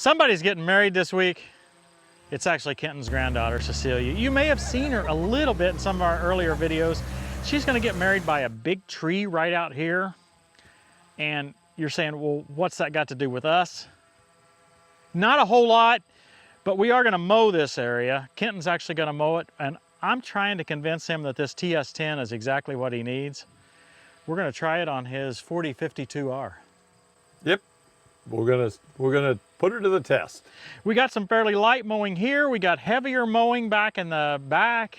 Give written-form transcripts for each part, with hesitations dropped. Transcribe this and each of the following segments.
Somebody's getting married this week. It's actually Kenton's granddaughter, Cecilia. You may have seen her a little bit in some of our earlier videos. She's gonna get married by a big tree right out here. And you're saying, well, what's that got to do with us? Not a whole lot, but we are gonna mow this area. Kenton's actually gonna mow it, and I'm trying to convince him that this TS10 is exactly what he needs. We're gonna try it on his 4052R. Yep, we're gonna put her to the test. We got some fairly light mowing here. We got heavier mowing back in the back.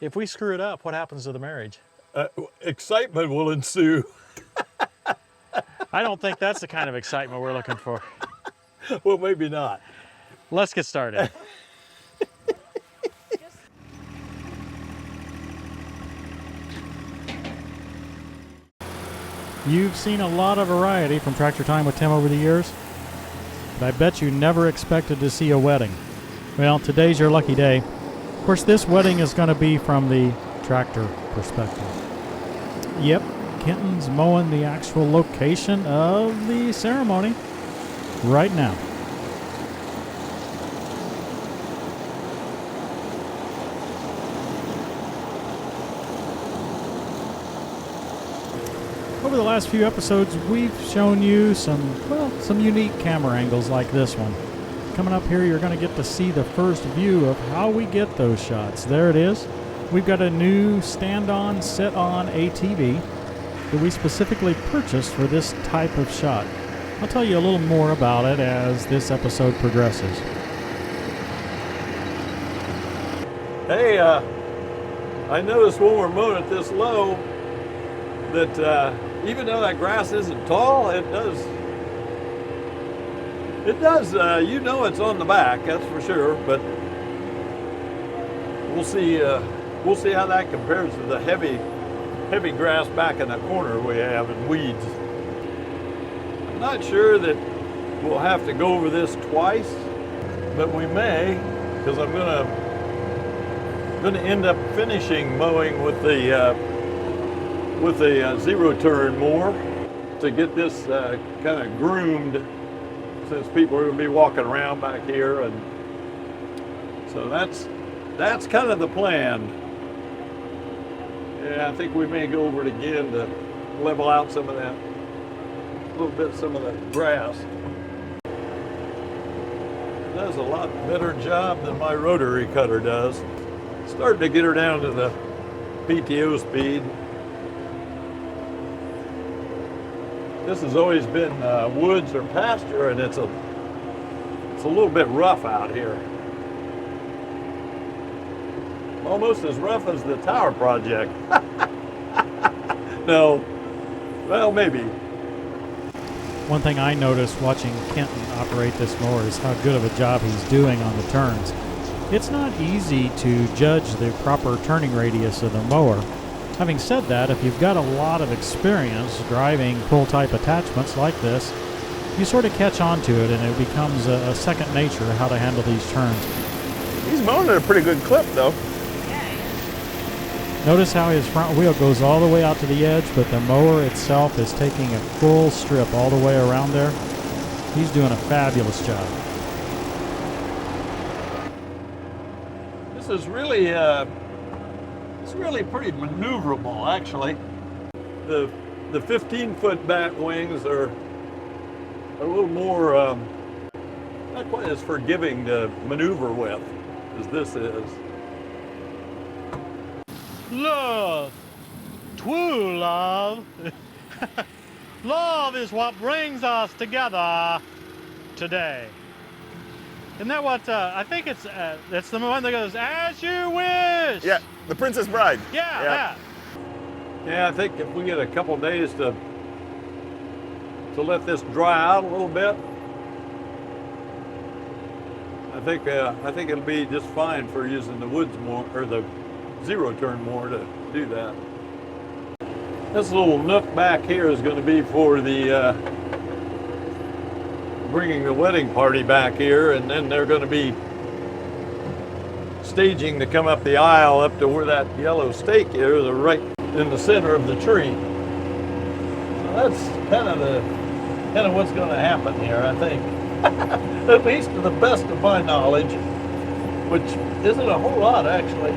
If we screw it up, what happens to the marriage? Excitement will ensue. I don't think that's the kind of excitement we're looking for. Well, maybe not. Let's get started. You've seen a lot of variety from Tractor Time with Tim over the years, but I bet you never expected to see a wedding. Well, today's your lucky day. Of course, this wedding is going to be from the tractor perspective. Yep, Kenton's mowing the actual location of the ceremony right now. Over the last few episodes, we've shown you some unique camera angles like this one. Coming up here, you're going to get to see the first view of how we get those shots. There it is. We've got a new stand-on, sit-on ATV that we specifically purchased for this type of shot. I'll tell you a little more about it as this episode progresses. Hey, I noticed when we're mowing it this low that even though that grass isn't tall, it does, you know it's on the back, that's for sure, but we'll see how that compares to the heavy grass back in the corner we have and weeds. I'm not sure that we'll have to go over this twice, but we may, because I'm gonna end up finishing mowing with the zero turn mower to get this kind of groomed, since people are going to be walking around back here, and so that's kind of the plan. Yeah, I think we may go over it again to level out some of that, some of that grass. It does a lot better job than my rotary cutter does. Starting to get her down to the PTO speed. This has always been woods or pasture, and it's a little bit rough out here. Almost as rough as the tower project. No, well, maybe. One thing I noticed watching Kenton operate this mower is how good of a job he's doing on the turns. It's not easy to judge the proper turning radius of the mower. Having said that, if you've got a lot of experience driving pull-type attachments like this, you sort of catch on to it, and it becomes a second nature how to handle these turns. He's mowing at a pretty good clip, though. Notice how his front wheel goes all the way out to the edge, but the mower itself is taking a full strip all the way around there. He's doing a fabulous job. This is really pretty maneuverable, actually. The 15-foot back wings are a little more, not quite as forgiving to maneuver with as this is. Love, true love. Love is what brings us together today. Isn't that what, I think it's the one that goes, as you wish. Yeah, the Princess Bride. Yeah, Yeah. Yeah, I think if we get a couple days to let this dry out a little bit, I think it'll be just fine for using the woods mower or the zero turn mower to do that. This little nook back here is going to be for the bringing the wedding party back here, and then they're going to be staging to come up the aisle up to where that yellow stake is, right in the center of the tree. So that's kind of what's going to happen here, I think. At least to the best of my knowledge, which isn't a whole lot actually.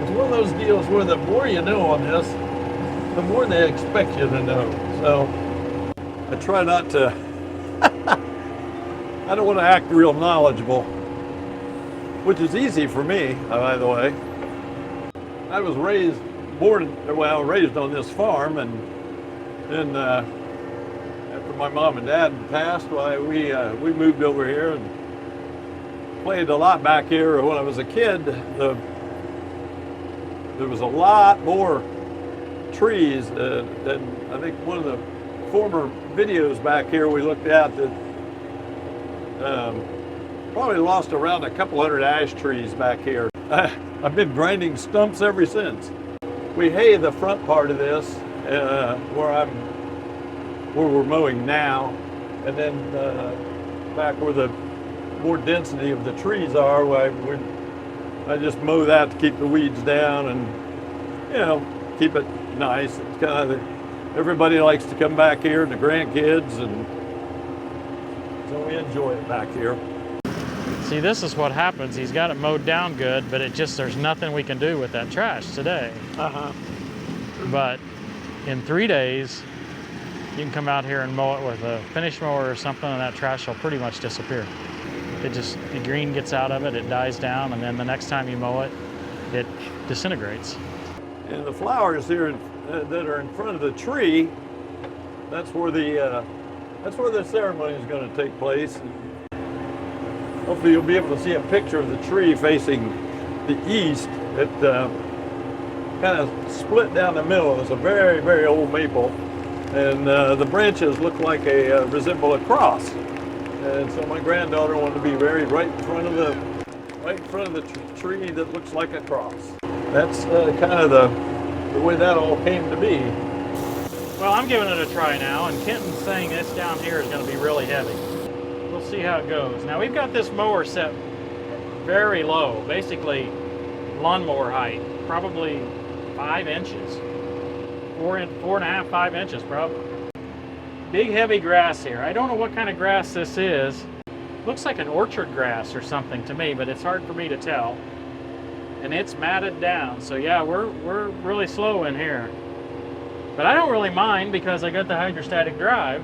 It's one of those deals where the more you know on this, the more they expect you to know. So I try not to, I don't want to act real knowledgeable, which is easy for me, by the way. I was raised on this farm, and then after my mom and dad passed, we moved over here and played a lot back here. When I was a kid, there was a lot more trees than I think one of the former videos back here we looked at that probably lost around a couple hundred ash trees back here. I've been grinding stumps ever since. We hay the front part of this where we're mowing now, and then back where the more density of the trees are, I just mow that to keep the weeds down and, you know, keep it nice. It's kind of everybody likes to come back here, and the grandkids, and so we enjoy it back here. See, this is what happens. He's got it mowed down good, but there's nothing we can do with that trash today. But in 3 days, you can come out here and mow it with a finish mower or something, and that trash will pretty much disappear. The green gets out of it, it dies down, and then the next time you mow it, it disintegrates. And the flowers here that are in front of the tree, that's where the ceremony is going to take place. Hopefully you'll be able to see a picture of the tree facing the east. It kind of split down the middle. It's a very, very old maple, and the branches look like resemble a cross. And so my granddaughter wanted to be buried right in front of the tree that looks like a cross. That's kind of the way that all came to be. Well, I'm giving it a try now, and Kenton's saying this down here is going to be really heavy. We'll see how it goes. Now, we've got this mower set very low, basically lawnmower height, probably 5 inches, 4.5, 5 inches probably. Big heavy grass here. I don't know what kind of grass this is. Looks like an orchard grass or something to me, but it's hard for me to tell. And it's matted down, so yeah, we're really slow in here. But I don't really mind because I got the hydrostatic drive.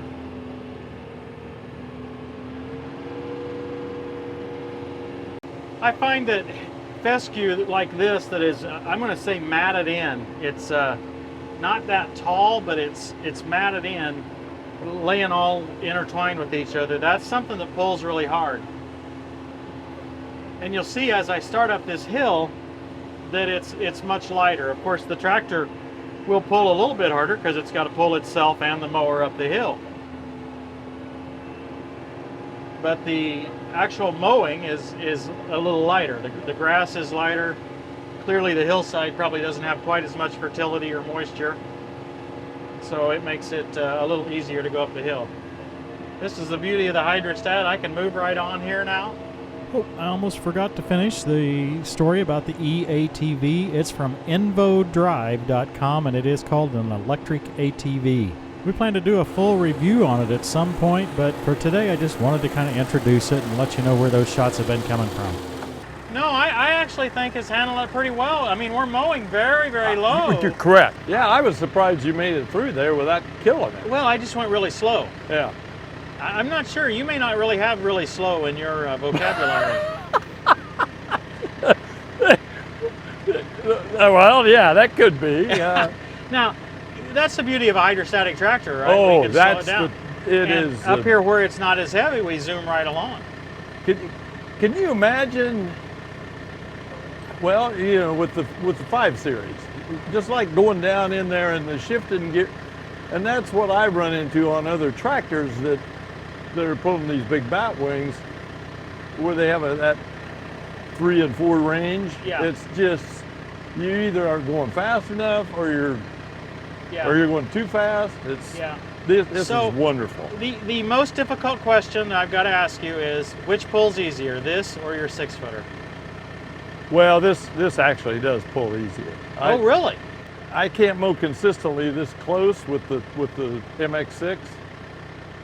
I find that fescue like this that is, I'm going to say matted in. It's not that tall, but it's matted in, laying all intertwined with each other. That's something that pulls really hard. And you'll see as I start up this hill that it's much lighter. Of course, the tractor will pull a little bit harder because it's got to pull itself and the mower up the hill. But the actual mowing is a little lighter. The grass is lighter. Clearly the hillside probably doesn't have quite as much fertility or moisture, so it makes it a little easier to go up the hill. This is the beauty of the hydrostat. I can move right on here now. Oh, I almost forgot to finish the story about the EATV. It's from invodrive.com, and it is called an electric ATV. We plan to do a full review on it at some point, but for today I just wanted to kind of introduce it and let you know where those shots have been coming from. No, I actually think it's handled it pretty well. I mean, we're mowing very, very low. You're correct. Yeah, I was surprised you made it through there without killing it. Well, I just went really slow. Yeah. I'm not sure. You may not really have really slow in your vocabulary. Well, yeah, that could be. Now, that's the beauty of a hydrostatic tractor, right? Oh, we can that's slow it down. it is. Up here where it's not as heavy, we zoom right along. Can you imagine? Well, you know, with the 5 Series, just like going down in there and the shifting gear, and that's what I run into on other tractors that are pulling these big bat wings, where they have that 3 and 4 range. Yeah. It's just you either are going fast enough or you're going too fast. This is wonderful. The most difficult question I've got to ask you is, which pulls easier, this or your 6-footer? Well, this actually does pull easier. Oh, really? I can't mow consistently this close with the MX6,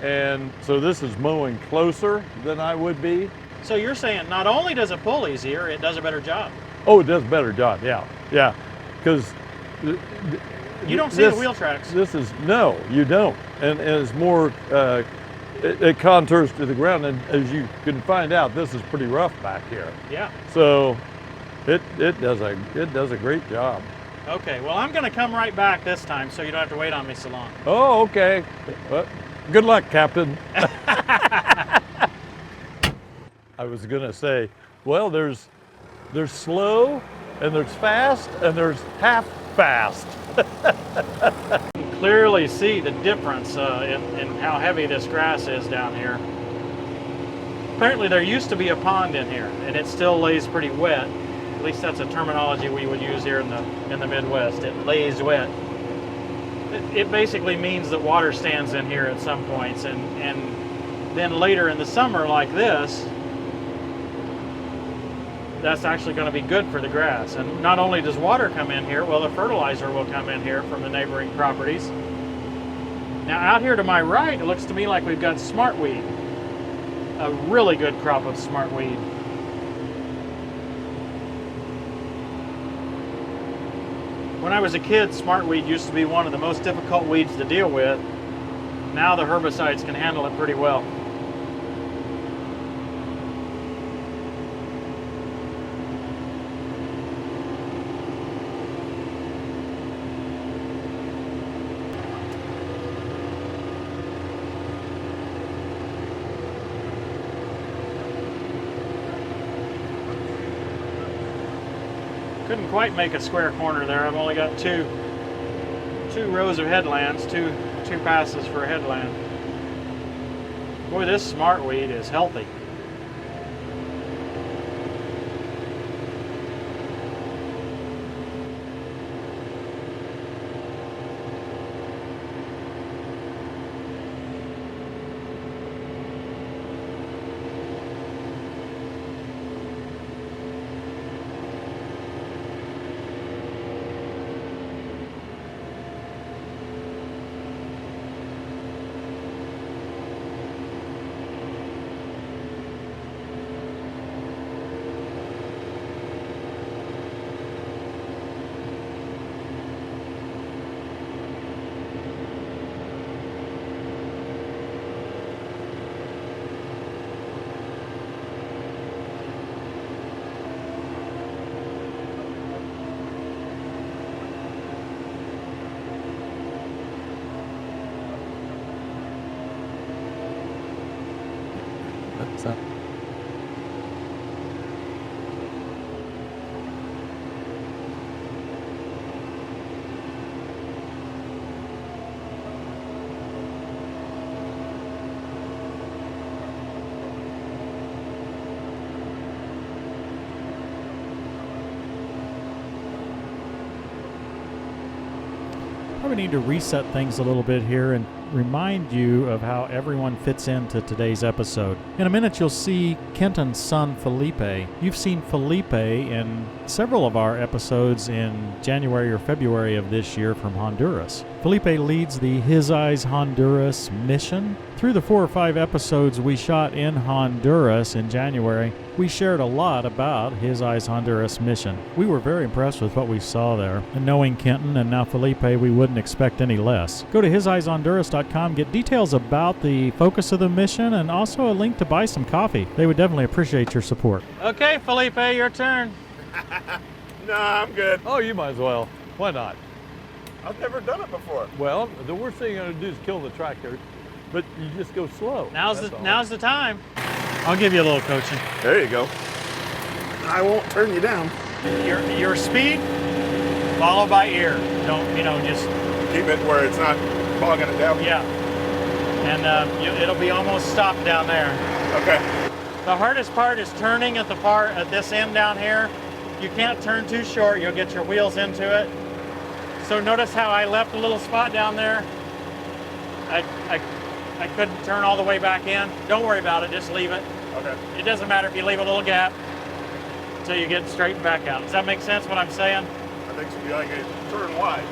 And so this is mowing closer than I would be. So you're saying not only does it pull easier, it does a better job. Oh, it does a better job, yeah. Yeah, because You don't see the wheel tracks. This is, no, you don't. And it's more, it contours to the ground. And as you can find out, this is pretty rough back here. Yeah. So it does a great job. Okay, well, I'm going to come right back this time so you don't have to wait on me so long. Oh, okay. Well, good luck, Captain. I was going to say, well, there's slow, and there's fast, and there's half fast. You can clearly see the difference in how heavy this grass is down here. Apparently there used to be a pond in here, and it still lays pretty wet. At least that's a terminology we would use here in the Midwest. It lays wet. It basically means that water stands in here at some points, and then later in the summer like this, that's actually going to be good for the grass. And not only does water come in here, well, the fertilizer will come in here from the neighboring properties. Now out here to my right, it looks to me like we've got smartweed. A really good crop of smartweed. When I was a kid, smartweed used to be one of the most difficult weeds to deal with. Now the herbicides can handle it pretty well. Couldn't quite make a square corner there. I've only got two rows of headlands, two passes for a headland. Boy, this smartweed is healthy. So. Probably need to reset things a little bit here and remind you of how everyone fits into today's episode. In a minute, you'll see Kenton's son, Felipe. You've seen Felipe in several of our episodes in January or February of this year from Honduras. Felipe leads the His Eyes Honduras mission. Through the 4 or 5 episodes we shot in Honduras in January, we shared a lot about His Eyes Honduras mission. We were very impressed with what we saw there. And knowing Kenton and now Felipe, we wouldn't expect any less. Go to hiseyeshonduras.com, get details about the focus of the mission, and also a link to buy some coffee. They would definitely appreciate your support. Okay, Felipe, your turn. Nah, I'm good. Oh, you might as well. Why not? I've never done it before. Well, the worst thing you're going to do is kill the tractor, but you just go slow. Now's That's all. the time. I'll give you a little coaching. There you go. I won't turn you down. Your speed, followed by ear. Don't, just, Keep it where it's not bogging it down. yeah. And it'll be almost stopped down there. Okay. The hardest part is turning at this end down here. You can't turn too short, you'll get your wheels into it. So notice how I left a little spot down there. I couldn't turn all the way back in. Don't worry about it, just leave it. Okay. It doesn't matter if you leave a little gap until you get straightened back out. Does that make sense what I'm saying? I think so. You like a turn wide.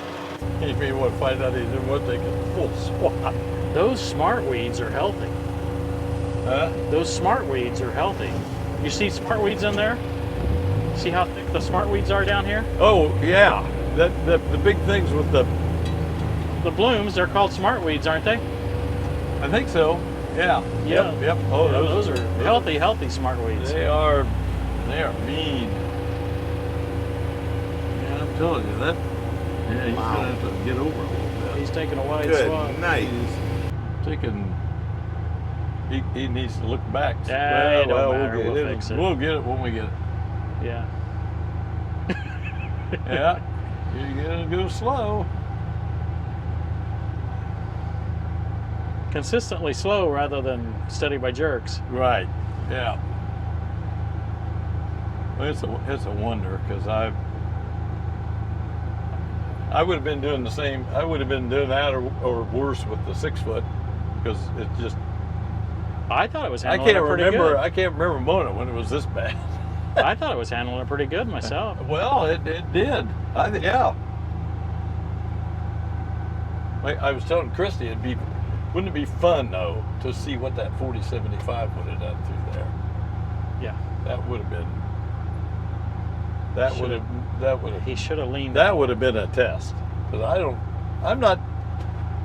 If you want to find out, he didn't want to take a full swat. Those smart weeds are healthy. Huh? Those smart weeds are healthy. You see smart weeds in there? See how thick the smart weeds are down here? Oh yeah, the big things with the. The blooms, they're called smart weeds, aren't they? I think so. Yeah. Yeah. Yep. Oh, Yeah, those are healthy smart weeds. They are mean. Yeah, I'm telling you that. Yeah, he's gonna have to get over a little bit. He's taking a wide Good swath. night. He's taking. He needs to look back. Yeah, it don't matter. We'll fix it. We'll get it when we get it. Yeah. Yeah. You're gonna go slow. Consistently slow rather than steady by jerks. Right. Yeah. Well, it's a wonder because I would have been doing the same. I would have been doing that or worse with the 6 foot because it just. I thought it was handling it pretty good. I can't remember mowing it when it was this bad. I thought it was handling it pretty good myself. Well, it did. Yeah. I was telling Christy, wouldn't it be fun though to see what that 4075 would have done through there? Yeah. That would have been. That would have. He should have leaned. That would have been a test. Because I'm not.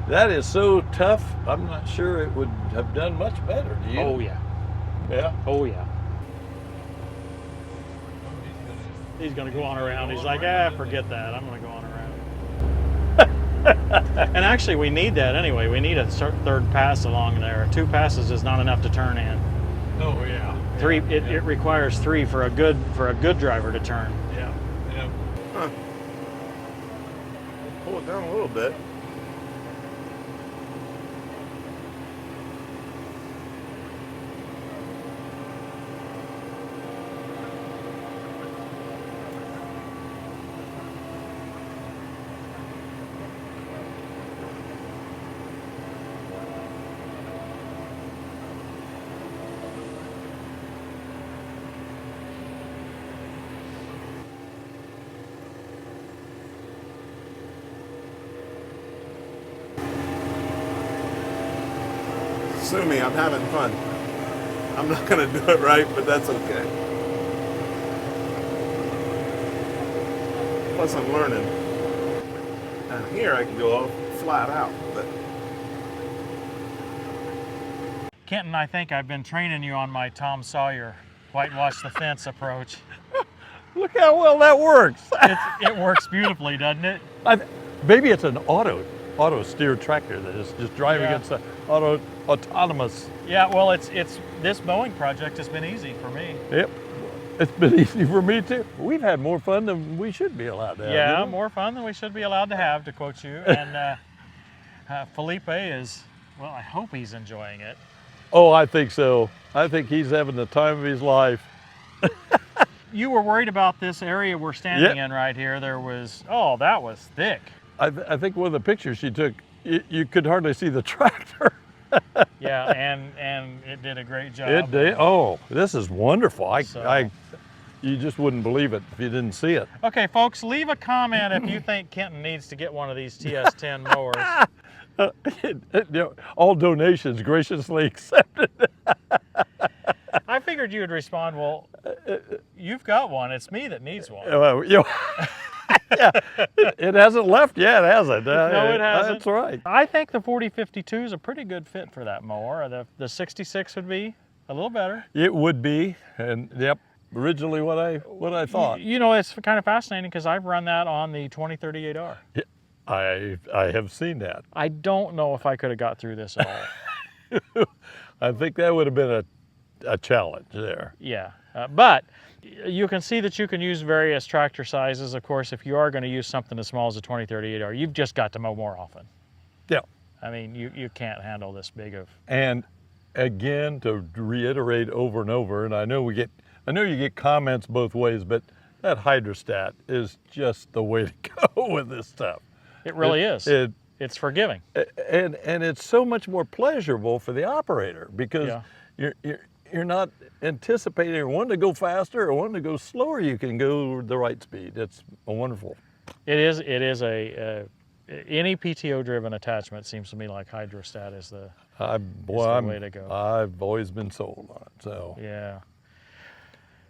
That is so tough. I'm not sure it would have done much better. Do you? Oh yeah. Yeah. Oh yeah. He's gonna go on around. He's like, forget that. I'm gonna go on around. And actually, we need that anyway. We need a third pass along there. 2 passes is not enough to turn in. Oh yeah. 3. It requires 3 for a good driver to turn. Yeah. Yeah. Huh. Pull it down a little bit. Sue me, I'm having fun. I'm not gonna do it right, but that's okay. Plus I'm learning. And here I can go off flat out, but Kenton, I think I've been training you on my Tom Sawyer whitewash the fence approach. Look how well that works. It works beautifully, doesn't it? Maybe it's an auto steer tractor that is just driving Yeah. against the autonomous. Yeah, well, it's this mowing project has been easy for me. Yep. It's been easy for me too. We've had more fun than we should be allowed to have. Yeah, you know? more fun than we should be allowed to have, to quote you. And Felipe is, well, I hope he's enjoying it. Oh, I think so. I think he's having the time of his life. You were worried about this area we're standing in right here. There was, that was thick. I think one of the pictures she took, you could hardly see the tractor. Yeah, and it did a great job. It did. Oh, this is wonderful. So- You just wouldn't believe it if you didn't see it. Okay, folks, leave a comment if you think Kenton needs to get one of these TS10 mowers. All donations graciously accepted. I figured you would respond, well, you've got one. It's me that needs one. Yeah, it hasn't left yet, has it? No, it hasn't. That's right. I think the 4052 is a pretty good fit for that mower. The 66 would be a little better. It would be, and yep, originally what I thought. You know, it's kind of fascinating because I've run that on the 2038R. Yeah, I have seen that. I don't know if I could have got through this at all. I think that would have been a challenge there. Yeah, but you can see that you can use various tractor sizes. Of course, if you are going to use something as small as a 2038R, you've just got to mow more often. Yeah. I mean, you can't handle this big of. And again, to reiterate over and over, and I know you get comments both ways, but that hydrostat is just the way to go with this stuff. It really is. It's forgiving. And it's so much more pleasurable for the operator because you're not anticipating or wanting to go faster or wanting to go slower. You can go the right speed. It's wonderful. It is a any PTO-driven attachment seems to me like hydrostat is the way to go. I've always been sold on it. So Yeah.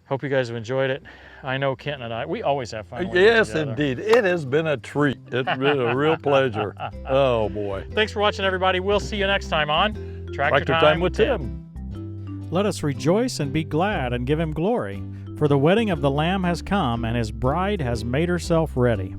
Hope you guys have enjoyed it. I know Kenton and I, we always have fun. when we yes, get together. indeed, it has been a treat. It's been a real pleasure. Oh boy. Thanks for watching, everybody. We'll see you next time on Tractor Time with Tim. Let us rejoice and be glad and give him glory, for the wedding of the Lamb has come, and his bride has made herself ready.